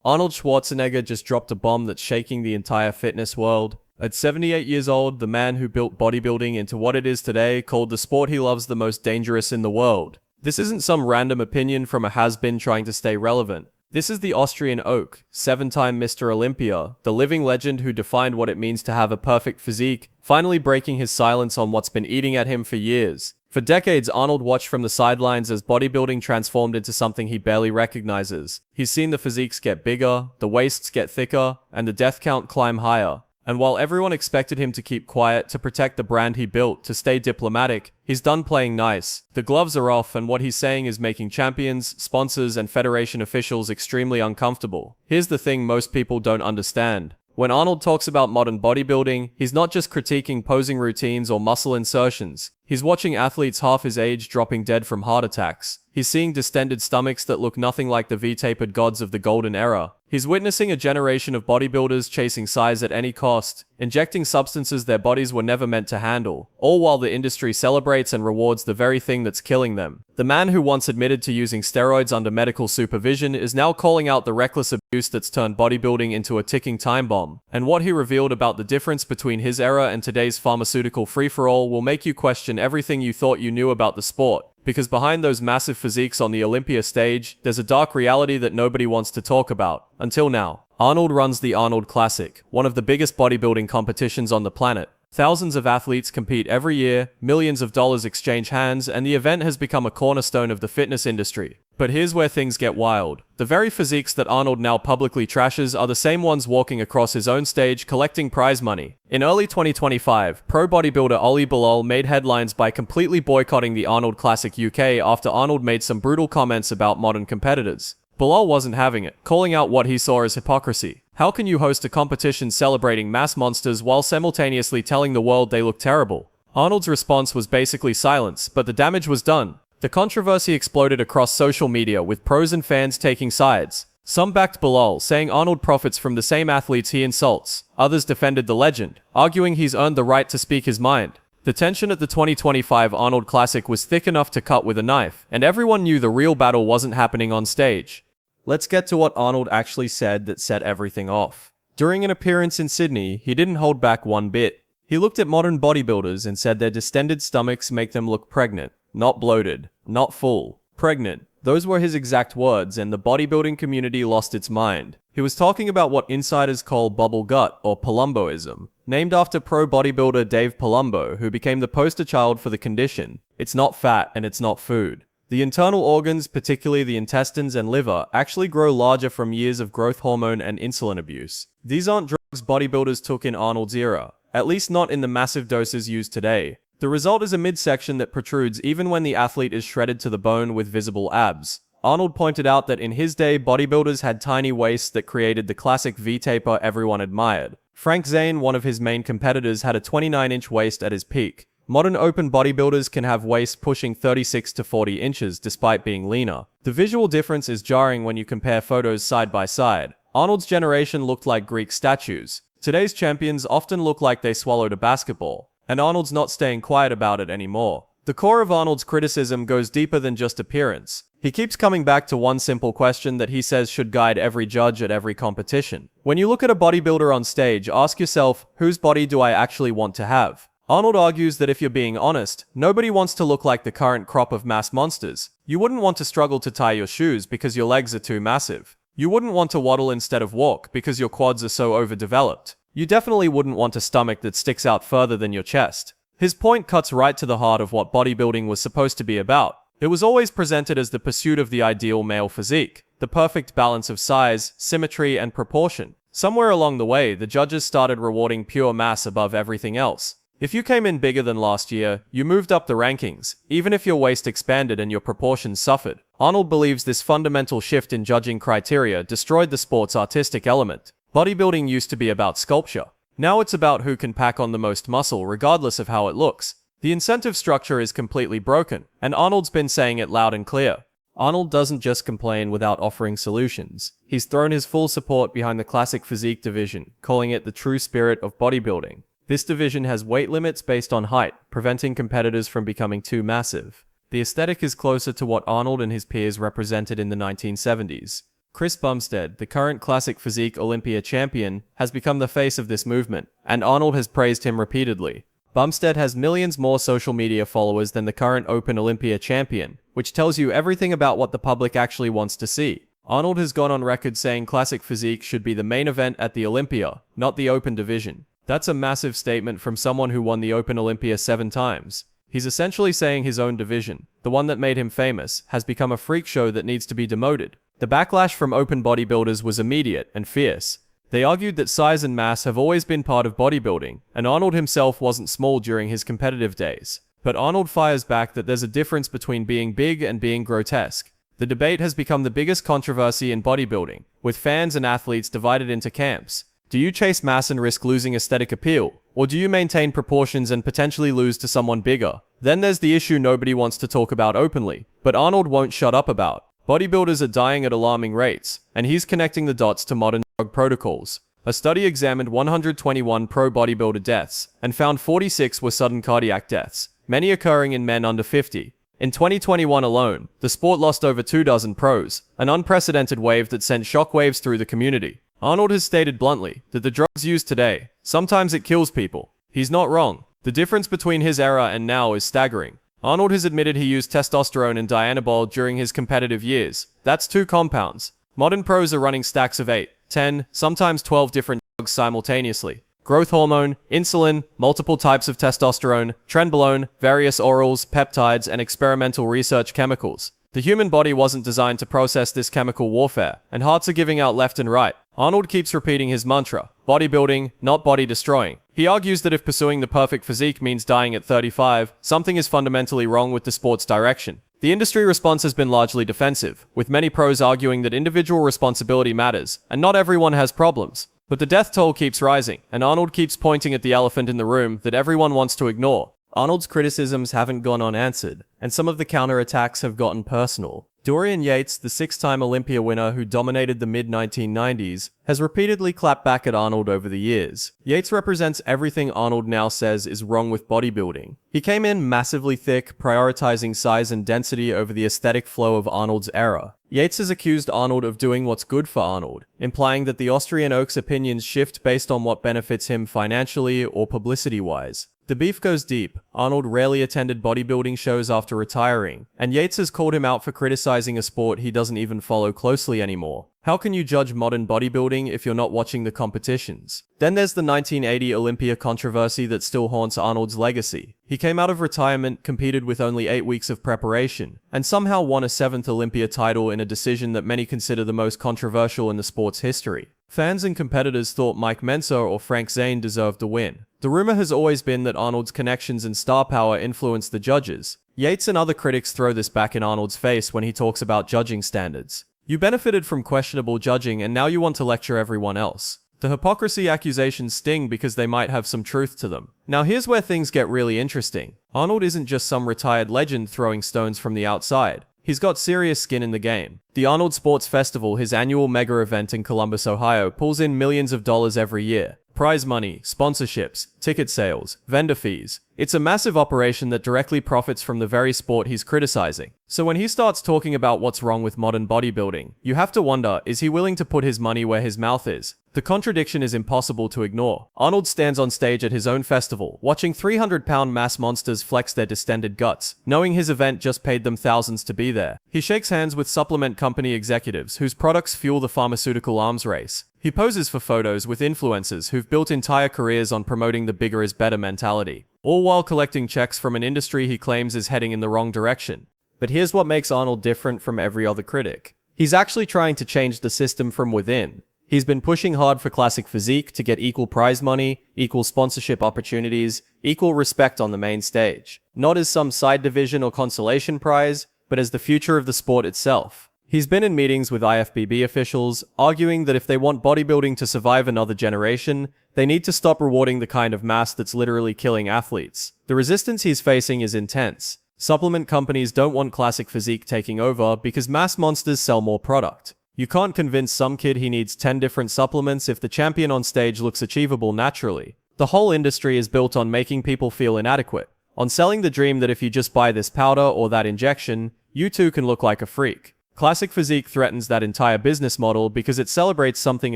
Arnold Schwarzenegger just dropped a bomb that's shaking the entire fitness world. At 78 years old, the man who built bodybuilding into what it is today called the sport he loves the most dangerous in the world. This isn't some random opinion from a has-been trying to stay relevant. This is the Austrian oak, 7-time Mr. Olympia, the living legend who defined what it means to have a perfect physique, finally breaking his silence on what's been eating at him for years. For decades, Arnold watched from the sidelines as bodybuilding transformed into something he barely recognizes. He's seen the physiques get bigger, the waists get thicker, and the death count climb higher. And while everyone expected him to keep quiet, to protect the brand he built, to stay diplomatic, he's done playing nice. The gloves are off, and what he's saying is making champions, sponsors, and federation officials extremely uncomfortable. Here's the thing most people don't understand. When Arnold talks about modern bodybuilding, he's not just critiquing posing routines or muscle insertions. He's watching athletes half his age dropping dead from heart attacks. He's seeing distended stomachs that look nothing like the V-tapered gods of the golden era. He's witnessing a generation of bodybuilders chasing size at any cost, injecting substances their bodies were never meant to handle, all while the industry celebrates and rewards the very thing that's killing them. The man who once admitted to using steroids under medical supervision is now calling out the reckless abuse that's turned bodybuilding into a ticking time bomb. And what he revealed about the difference between his era and today's pharmaceutical free-for-all will make you question everything you thought you knew about the sport. Because behind those massive physiques on the Olympia stage, there's a dark reality that nobody wants to talk about. Until now. Arnold runs the Arnold Classic, one of the biggest bodybuilding competitions on the planet. Thousands of athletes compete every year, millions of dollars exchange hands, and the event has become a cornerstone of the fitness industry. But here's where things get wild. The very physiques that Arnold now publicly trashes are the same ones walking across his own stage collecting prize money. In early 2025, pro bodybuilder Oli Bilal made headlines by completely boycotting the Arnold Classic UK after Arnold made some brutal comments about modern competitors. Bilal wasn't having it, calling out what he saw as hypocrisy. How can you host a competition celebrating mass monsters while simultaneously telling the world they look terrible? Arnold's response was basically silence, but the damage was done. The controversy exploded across social media, with pros and fans taking sides. Some backed Bilal, saying Arnold profits from the same athletes he insults. Others defended the legend, arguing he's earned the right to speak his mind. The tension at the 2025 Arnold Classic was thick enough to cut with a knife, and everyone knew the real battle wasn't happening on stage. Let's get to what Arnold actually said that set everything off. During an appearance in Sydney, he didn't hold back one bit. He looked at modern bodybuilders and said their distended stomachs make them look pregnant. Not bloated, not full, pregnant. Those were his exact words, and the bodybuilding community lost its mind. He was talking about what insiders call bubble gut or Palumboism, named after pro bodybuilder Dave Palumbo, who became the poster child for the condition. It's not fat and it's not food. The internal organs, particularly the intestines and liver, actually grow larger from years of growth hormone and insulin abuse. These aren't drugs bodybuilders took in Arnold's era, at least not in the massive doses used today. The result is a midsection that protrudes even when the athlete is shredded to the bone with visible abs. Arnold pointed out that in his day, bodybuilders had tiny waists that created the classic V-taper everyone admired. Frank Zane, one of his main competitors, had a 29-inch waist at his peak. Modern open bodybuilders can have waists pushing 36 to 40 inches despite being leaner. The visual difference is jarring when you compare photos side by side. Arnold's generation looked like Greek statues. Today's champions often look like they swallowed a basketball. And Arnold's not staying quiet about it anymore. The core of Arnold's criticism goes deeper than just appearance. He keeps coming back to one simple question that he says should guide every judge at every competition. When you look at a bodybuilder on stage, ask yourself, whose body do I actually want to have? Arnold argues that if you're being honest, nobody wants to look like the current crop of mass monsters. You wouldn't want to struggle to tie your shoes because your legs are too massive. You wouldn't want to waddle instead of walk because your quads are so overdeveloped. You definitely wouldn't want a stomach that sticks out further than your chest. His point cuts right to the heart of what bodybuilding was supposed to be about. It was always presented as the pursuit of the ideal male physique, the perfect balance of size, symmetry, and proportion. Somewhere along the way, the judges started rewarding pure mass above everything else. If you came in bigger than last year, you moved up the rankings, even if your waist expanded and your proportions suffered. Arnold believes this fundamental shift in judging criteria destroyed the sport's artistic element. Bodybuilding used to be about sculpture. Now it's about who can pack on the most muscle regardless of how it looks. The incentive structure is completely broken, and Arnold's been saying it loud and clear. Arnold doesn't just complain without offering solutions. He's thrown his full support behind the classic physique division, calling it the true spirit of bodybuilding. This division has weight limits based on height, preventing competitors from becoming too massive. The aesthetic is closer to what Arnold and his peers represented in the 1970s. Chris Bumstead, the current Classic Physique Olympia champion, has become the face of this movement, and Arnold has praised him repeatedly. Bumstead has millions more social media followers than the current Open Olympia champion, which tells you everything about what the public actually wants to see. Arnold has gone on record saying Classic Physique should be the main event at the Olympia, not the Open division. That's a massive statement from someone who won the Open Olympia 7 times. He's essentially saying his own division, the one that made him famous, has become a freak show that needs to be demoted. The backlash from open bodybuilders was immediate and fierce. They argued that size and mass have always been part of bodybuilding, and Arnold himself wasn't small during his competitive days. But Arnold fires back that there's a difference between being big and being grotesque. The debate has become the biggest controversy in bodybuilding, with fans and athletes divided into camps. Do you chase mass and risk losing aesthetic appeal? Or do you maintain proportions and potentially lose to someone bigger? Then there's the issue nobody wants to talk about openly, but Arnold won't shut up about. Bodybuilders are dying at alarming rates, and he's connecting the dots to modern drug protocols. A study examined 121 pro bodybuilder deaths, and found 46 were sudden cardiac deaths, many occurring in men under 50. In 2021 alone, the sport lost over 24 pros, an unprecedented wave that sent shockwaves through the community. Arnold has stated bluntly that the drugs used today, sometimes it kills people. He's not wrong. The difference between his era and now is staggering. Arnold has admitted he used testosterone and dianabol during his competitive years. That's 2 compounds. Modern pros are running stacks of 8, 10, sometimes 12 different drugs simultaneously. Growth hormone, insulin, multiple types of testosterone, trenbolone, various orals, peptides, and experimental research chemicals. The human body wasn't designed to process this chemical warfare, and hearts are giving out left and right. Arnold keeps repeating his mantra, bodybuilding, not body destroying. He argues that if pursuing the perfect physique means dying at 35, something is fundamentally wrong with the sport's direction. The industry response has been largely defensive, with many pros arguing that individual responsibility matters, and not everyone has problems. But the death toll keeps rising, and Arnold keeps pointing at the elephant in the room that everyone wants to ignore. Arnold's criticisms haven't gone unanswered, and some of the counterattacks have gotten personal. Dorian Yates, the 6-time Olympia winner who dominated the mid-1990s, has repeatedly clapped back at Arnold over the years. Yates represents everything Arnold now says is wrong with bodybuilding. He came in massively thick, prioritizing size and density over the aesthetic flow of Arnold's era. Yates has accused Arnold of doing what's good for Arnold, implying that the Austrian oak's opinions shift based on what benefits him financially or publicity-wise. The beef goes deep. Arnold rarely attended bodybuilding shows after retiring, and Yates has called him out for criticizing a sport he doesn't even follow closely anymore. How can you judge modern bodybuilding if you're not watching the competitions? Then there's the 1980 Olympia controversy that still haunts Arnold's legacy. He came out of retirement, competed with only 8 weeks of preparation, and somehow won a 7th Olympia title in a decision that many consider the most controversial in the sport's history. Fans and competitors thought Mike Menser or Frank Zane deserved the win. The rumor has always been that Arnold's connections and star power influenced the judges. Yates and other critics throw this back in Arnold's face when he talks about judging standards. You benefited from questionable judging and now you want to lecture everyone else. The hypocrisy accusations sting because they might have some truth to them. Now here's where things get really interesting. Arnold isn't just some retired legend throwing stones from the outside. He's got serious skin in the game. The Arnold Sports Festival, his annual mega event in Columbus, Ohio, pulls in millions of dollars every year. Prize money, sponsorships, ticket sales, vendor fees. It's a massive operation that directly profits from the very sport he's criticizing. So when he starts talking about what's wrong with modern bodybuilding, you have to wonder, is he willing to put his money where his mouth is? The contradiction is impossible to ignore. Arnold stands on stage at his own festival, watching 300-pound mass monsters flex their distended guts, knowing his event just paid them thousands to be there. He shakes hands with supplement company executives whose products fuel the pharmaceutical arms race. He poses for photos with influencers who've built entire careers on promoting the bigger is better mentality, all while collecting checks from an industry he claims is heading in the wrong direction. But here's what makes Arnold different from every other critic. He's actually trying to change the system from within. He's been pushing hard for Classic Physique to get equal prize money, equal sponsorship opportunities, equal respect on the main stage. Not as some side division or consolation prize, but as the future of the sport itself. He's been in meetings with IFBB officials, arguing that if they want bodybuilding to survive another generation, they need to stop rewarding the kind of mass that's literally killing athletes. The resistance he's facing is intense. Supplement companies don't want Classic Physique taking over because mass monsters sell more product. You can't convince some kid he needs 10 different supplements if the champion on stage looks achievable naturally. The whole industry is built on making people feel inadequate, on selling the dream that if you just buy this powder or that injection, you too can look like a freak. Classic physique threatens that entire business model because it celebrates something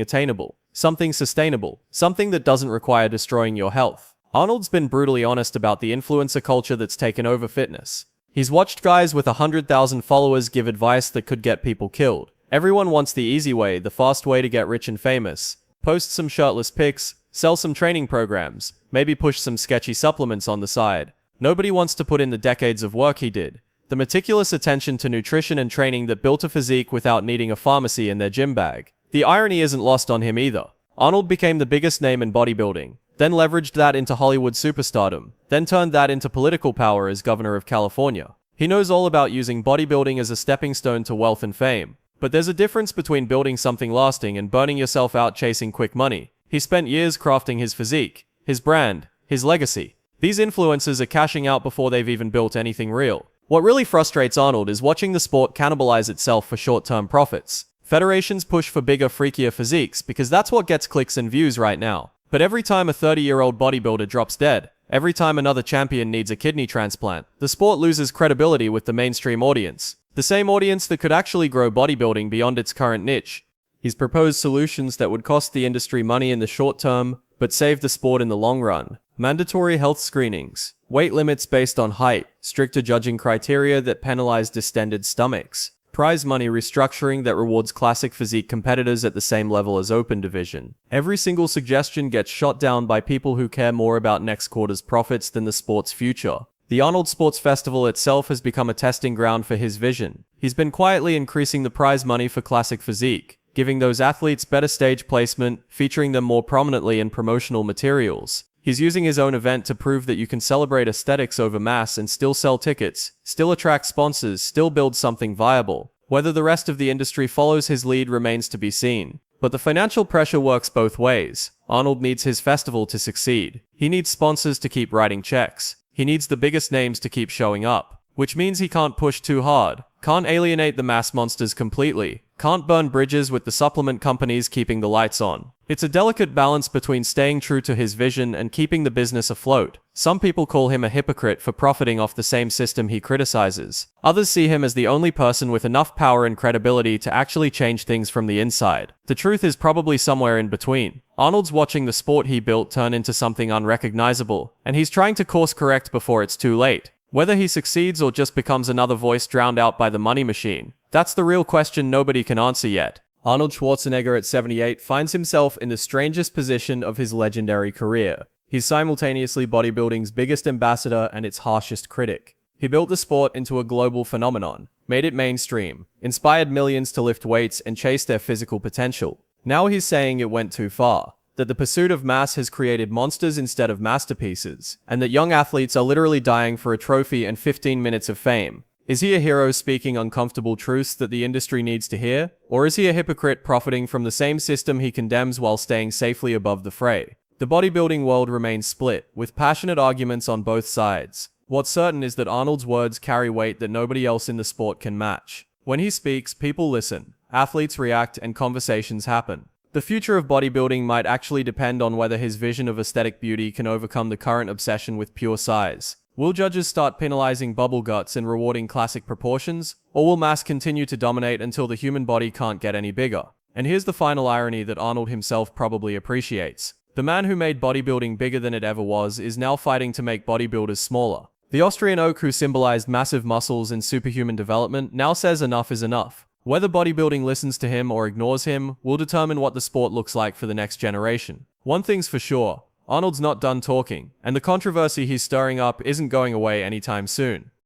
attainable, something sustainable, something that doesn't require destroying your health. Arnold's been brutally honest about the influencer culture that's taken over fitness. He's watched guys with 100,000 followers give advice that could get people killed. Everyone wants the easy way, the fast way to get rich and famous. Post some shirtless pics, sell some training programs, maybe push some sketchy supplements on the side. Nobody wants to put in the decades of work he did. The meticulous attention to nutrition and training that built a physique without needing a pharmacy in their gym bag. The irony isn't lost on him either. Arnold became the biggest name in bodybuilding, then leveraged that into Hollywood superstardom, then turned that into political power as governor of California. He knows all about using bodybuilding as a stepping stone to wealth and fame. But there's a difference between building something lasting and burning yourself out chasing quick money. He spent years crafting his physique, his brand, his legacy. These influencers are cashing out before they've even built anything real. What really frustrates Arnold is watching the sport cannibalize itself for short-term profits. Federations push for bigger, freakier physiques because that's what gets clicks and views right now. But every time a 30-year-old bodybuilder drops dead, every time another champion needs a kidney transplant, the sport loses credibility with the mainstream audience. The same audience that could actually grow bodybuilding beyond its current niche. He's proposed solutions that would cost the industry money in the short term, but save the sport in the long run. Mandatory health screenings, weight limits based on height, stricter judging criteria that penalize distended stomachs, prize money restructuring that rewards classic physique competitors at the same level as open division. Every single suggestion gets shot down by people who care more about next quarter's profits than the sport's future. The Arnold Sports Festival itself has become a testing ground for his vision. He's been quietly increasing the prize money for classic physique, giving those athletes better stage placement, featuring them more prominently in promotional materials. He's using his own event to prove that you can celebrate aesthetics over mass and still sell tickets, still attract sponsors, still build something viable. Whether the rest of the industry follows his lead remains to be seen. But the financial pressure works both ways. Arnold needs his festival to succeed. He needs sponsors to keep writing checks. He needs the biggest names to keep showing up. Which means he can't push too hard, can't alienate the mass monsters completely, can't burn bridges with the supplement companies keeping the lights on. It's a delicate balance between staying true to his vision and keeping the business afloat. Some people call him a hypocrite for profiting off the same system he criticizes. Others see him as the only person with enough power and credibility to actually change things from the inside. The truth is probably somewhere in between. Arnold's watching the sport he built turn into something unrecognizable, and he's trying to course correct before it's too late. Whether he succeeds or just becomes another voice drowned out by the money machine, that's the real question nobody can answer yet. Arnold Schwarzenegger at 78 finds himself in the strangest position of his legendary career. He's simultaneously bodybuilding's biggest ambassador and its harshest critic. He built the sport into a global phenomenon, made it mainstream, inspired millions to lift weights and chase their physical potential. Now he's saying it went too far, that the pursuit of mass has created monsters instead of masterpieces, and that young athletes are literally dying for a trophy and 15 minutes of fame. Is he a hero speaking uncomfortable truths that the industry needs to hear? Or is he a hypocrite profiting from the same system he condemns while staying safely above the fray? The bodybuilding world remains split, with passionate arguments on both sides. What's certain is that Arnold's words carry weight that nobody else in the sport can match. When he speaks, people listen, athletes react, and conversations happen. The future of bodybuilding might actually depend on whether his vision of aesthetic beauty can overcome the current obsession with pure size. Will judges start penalizing bubble guts and rewarding classic proportions? Or will mass continue to dominate until the human body can't get any bigger? And here's the final irony that Arnold himself probably appreciates. The man who made bodybuilding bigger than it ever was is now fighting to make bodybuilders smaller. The Austrian oak who symbolized massive muscles and superhuman development now says enough is enough. Whether bodybuilding listens to him or ignores him will determine what the sport looks like for the next generation. One thing's for sure, Arnold's not done talking, and the controversy he's stirring up isn't going away anytime soon.